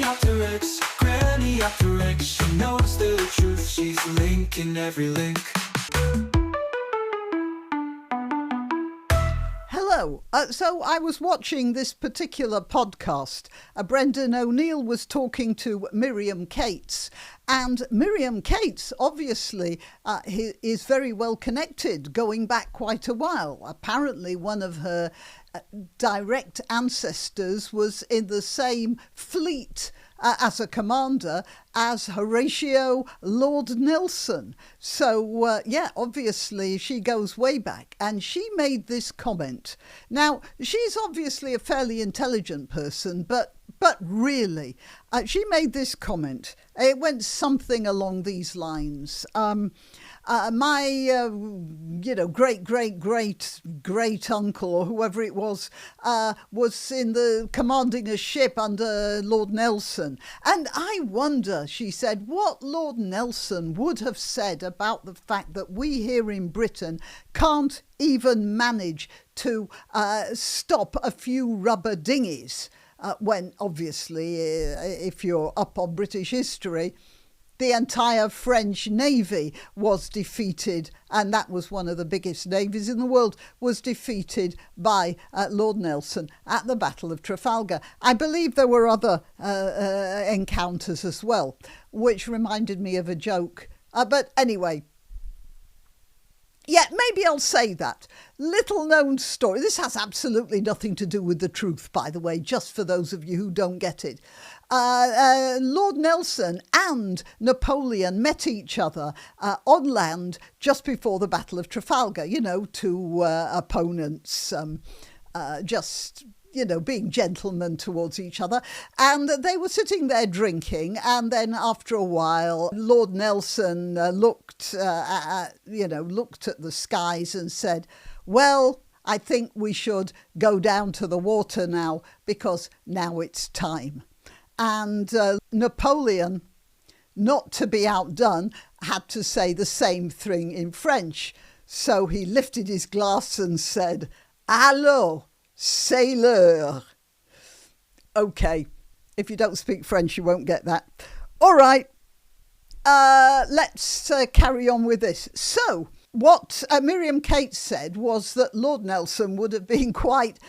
granniopteryx. She knows the truth, she's linking every link. Hello. So I was watching this particular podcast. Brendan O'Neill was talking to Miriam Cates, and Miriam Cates obviously is very well connected, going back quite a while. Apparently one of her direct ancestors was in the same fleet as a commander as Horatio Lord Nelson. So, obviously she goes way back. And she made this comment. Now, she's obviously a fairly intelligent person, but really, she made this comment. It went something along these lines. My great uncle or whoever it was in the commanding a ship under Lord Nelson. And I wonder, she said, what Lord Nelson would have said about the fact that we here in Britain can't even manage to stop a few rubber dinghies. When obviously, if you're up on British history, the entire French Navy was defeated, and that was one of the biggest navies in the world, was defeated by Lord Nelson at the Battle of Trafalgar. I believe there were other encounters as well, which reminded me of a joke. But anyway, yeah, maybe I'll say that. Little known story. This has absolutely nothing to do with the truth, by the way, just for those of you who don't get it. Lord Nelson and Napoleon met each other on land just before the Battle of Trafalgar, two opponents being gentlemen towards each other. And they were sitting there drinking. And then after a while, Lord Nelson looked at the skies and said, well, I think we should go down to the water now, because now it's time. And Napoleon, not to be outdone, had to say the same thing in French. So he lifted his glass and said, Allô, c'est l'heure. Okay, if you don't speak French, you won't get that. All right, let's carry on with this. So what Miriam Cates said was that Lord Nelson would have been quite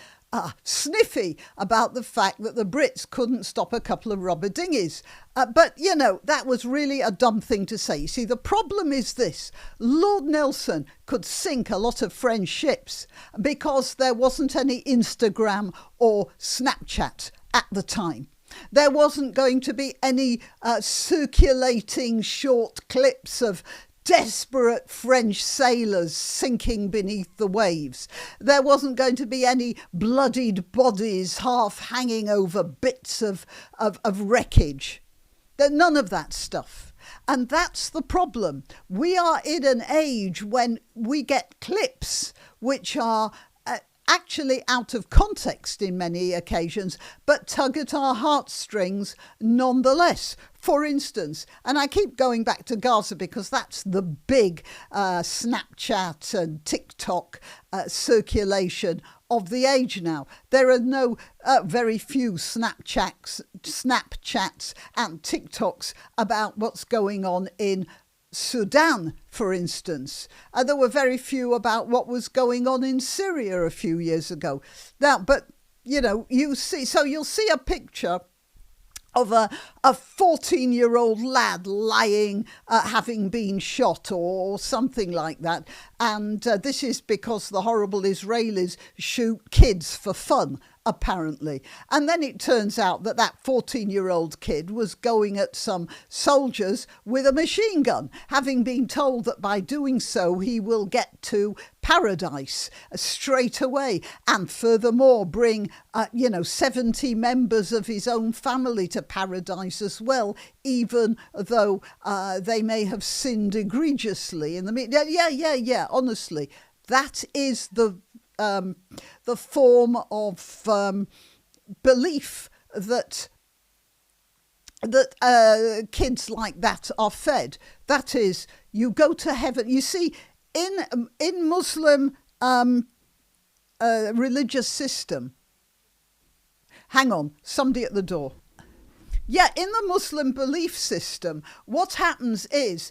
sniffy about the fact that the Brits couldn't stop a couple of rubber dinghies. But, that was really a dumb thing to say. You see, the problem is this. Lord Nelson could sink a lot of French ships because there wasn't any Instagram or Snapchat at the time. There wasn't going to be any circulating short clips of desperate French sailors sinking beneath the waves. There wasn't going to be any bloodied bodies half hanging over bits of wreckage. None of that stuff. And that's the problem. We are in an age when we get clips which are actually out of context in many occasions, but tug at our heartstrings nonetheless. For instance, and I keep going back to Gaza because that's the big Snapchat and TikTok circulation of the age now. There are very few Snapchats and TikToks about what's going on in Sudan, for instance. There were very few about what was going on in Syria a few years ago. Now, but, you'll see a picture of a 14-year-old lad lying, having been shot or something like that. And this is because the horrible Israelis shoot kids for fun, apparently. And then it turns out that 14-year-old kid was going at some soldiers with a machine gun, having been told that by doing so he will get to paradise straight away, and furthermore bring 70 members of his own family to paradise as well, even though they may have sinned egregiously in the honestly, that is the form of belief that kids like that are fed. That is, you go to heaven. You see, in Muslim religious system. Hang on, somebody at the door. Yeah, in the Muslim belief system, what happens is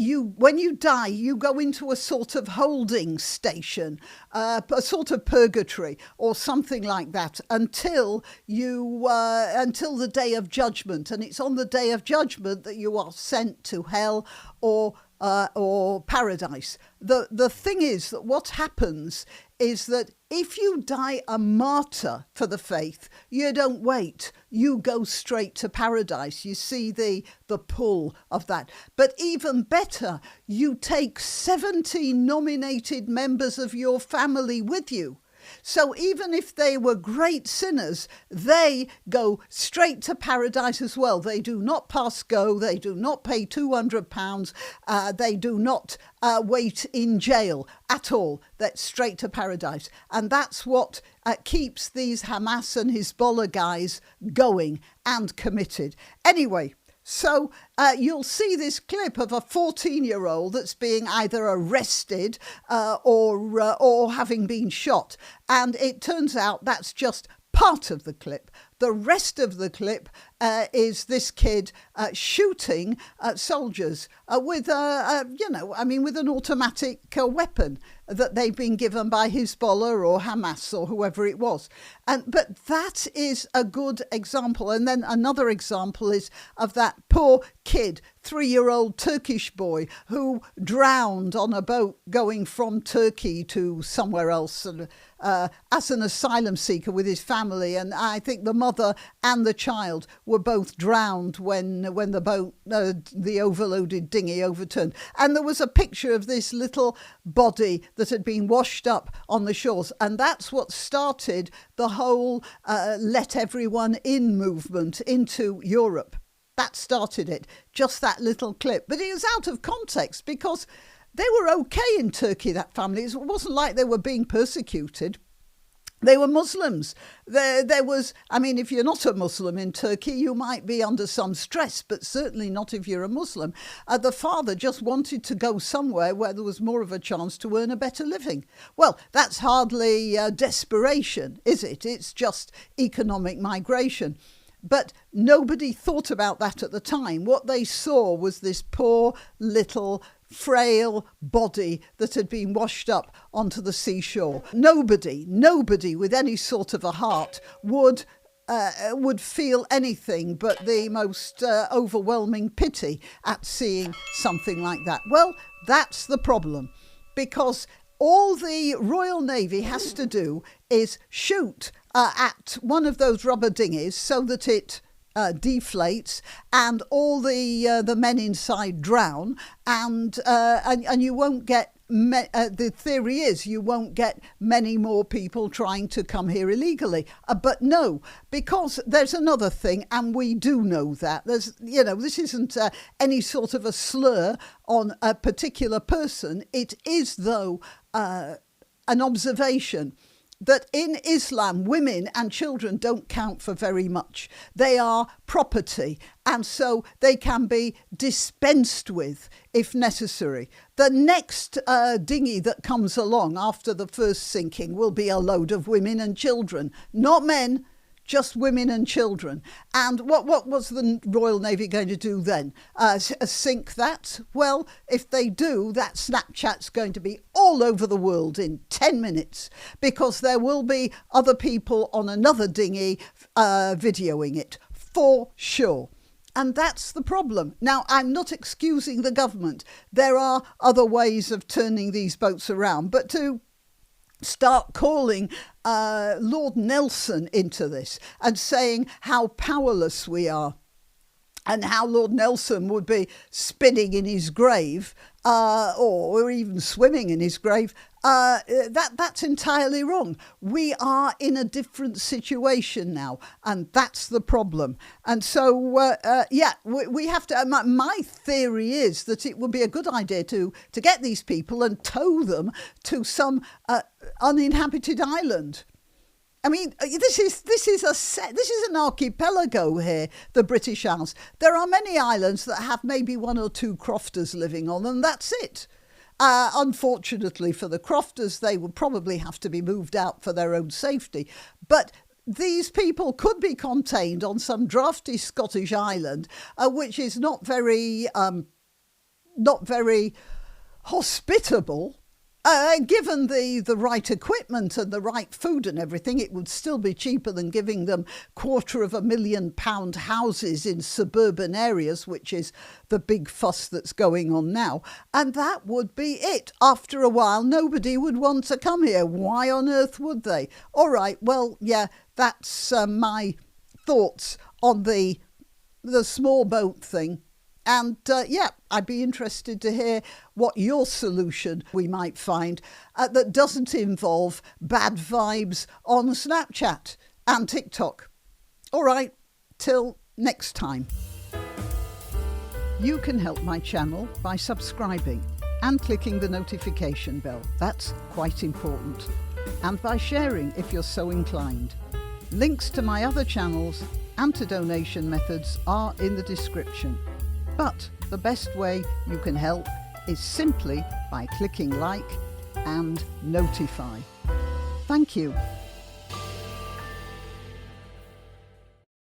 when you die, you go into a sort of holding station, a sort of purgatory or something like that until the day of judgment. And it's on the day of judgment that you are sent to hell or paradise. The thing is that what happens is that if you die a martyr for the faith, you don't wait. You go straight to paradise. You see the pull of that. But even better, you take 70 nominated members of your family with you. So even if they were great sinners, they go straight to paradise as well. They do not pass go. They do not pay £200. They do not wait in jail at all. That's straight to paradise. And that's what keeps these Hamas and Hezbollah guys going and committed. Anyway, so you'll see this clip of a 14-year-old that's being either arrested or having been shot. And it turns out that's just part of the clip. The rest of the clip is this kid shooting soldiers with an automatic weapon that they've been given by Hezbollah or Hamas or whoever it was. But that is a good example. And then another example is of that poor kid, 3-year-old Turkish boy who drowned on a boat going from Turkey to somewhere else as an asylum seeker with his family. And I think the mother and the child were both drowned when the boat, the overloaded dinghy, overturned. And there was a picture of this little body that had been washed up on the shores. And that's what started the whole let everyone in movement into Europe. That started it, just that little clip. But it was out of context because they were okay in Turkey, that family. It wasn't like they were being persecuted. They were Muslims. There was, if you're not a Muslim in Turkey, you might be under some stress, but certainly not if you're a Muslim. The father just wanted to go somewhere where there was more of a chance to earn a better living. Well, that's hardly desperation, is it? It's just economic migration. But nobody thought about that at the time. What they saw was this poor little frail body that had been washed up onto the seashore. Nobody with any sort of a heart would feel anything but the most overwhelming pity at seeing something like that. Well, that's the problem, because all the Royal Navy has to do is shoot at one of those rubber dinghies so that it deflates and all the men inside drown, and you won't get the theory is you won't get many more people trying to come here illegally. But no, because there's another thing, and we do know that. This isn't any sort of a slur on a particular person. It is, though, an observation that in Islam, women and children don't count for very much. They are property, and so they can be dispensed with if necessary. The next dinghy that comes along after the first sinking will be a load of women and children, not men, just women and children. And what was the Royal Navy going to do then? Sink that? Well, if they do, that Snapchat's going to be all over the world in 10 minutes, because there will be other people on another dinghy videoing it, for sure. And that's the problem. Now, I'm not excusing the government. There are other ways of turning these boats around, but to start calling Lord Nelson into this and saying how powerless we are and how Lord Nelson would be spinning in his grave or even swimming in his grave, that's entirely wrong. We are in a different situation now, and that's the problem. And so, we have to. My theory is that it would be a good idea to get these people and tow them to some uninhabited island. I mean, this is an archipelago here, the British Isles. There are many islands that have maybe one or two crofters living on them. That's it. Unfortunately for the crofters, they will probably have to be moved out for their own safety. But these people could be contained on some drafty Scottish island, which is not very hospitable. Given the right equipment and the right food and everything, it would still be cheaper than giving them £250,000 houses in suburban areas, which is the big fuss that's going on now. And that would be it. After a while, nobody would want to come here. Why on earth would they? All right, well, yeah, that's my thoughts on the small boat thing. And I'd be interested to hear what your solution we might find that doesn't involve bad vibes on Snapchat and TikTok. All right, till next time. You can help my channel by subscribing and clicking the notification bell. That's quite important. And by sharing if you're so inclined. Links to my other channels and to donation methods are in the description. But the best way you can help is simply by clicking like and notify. Thank you.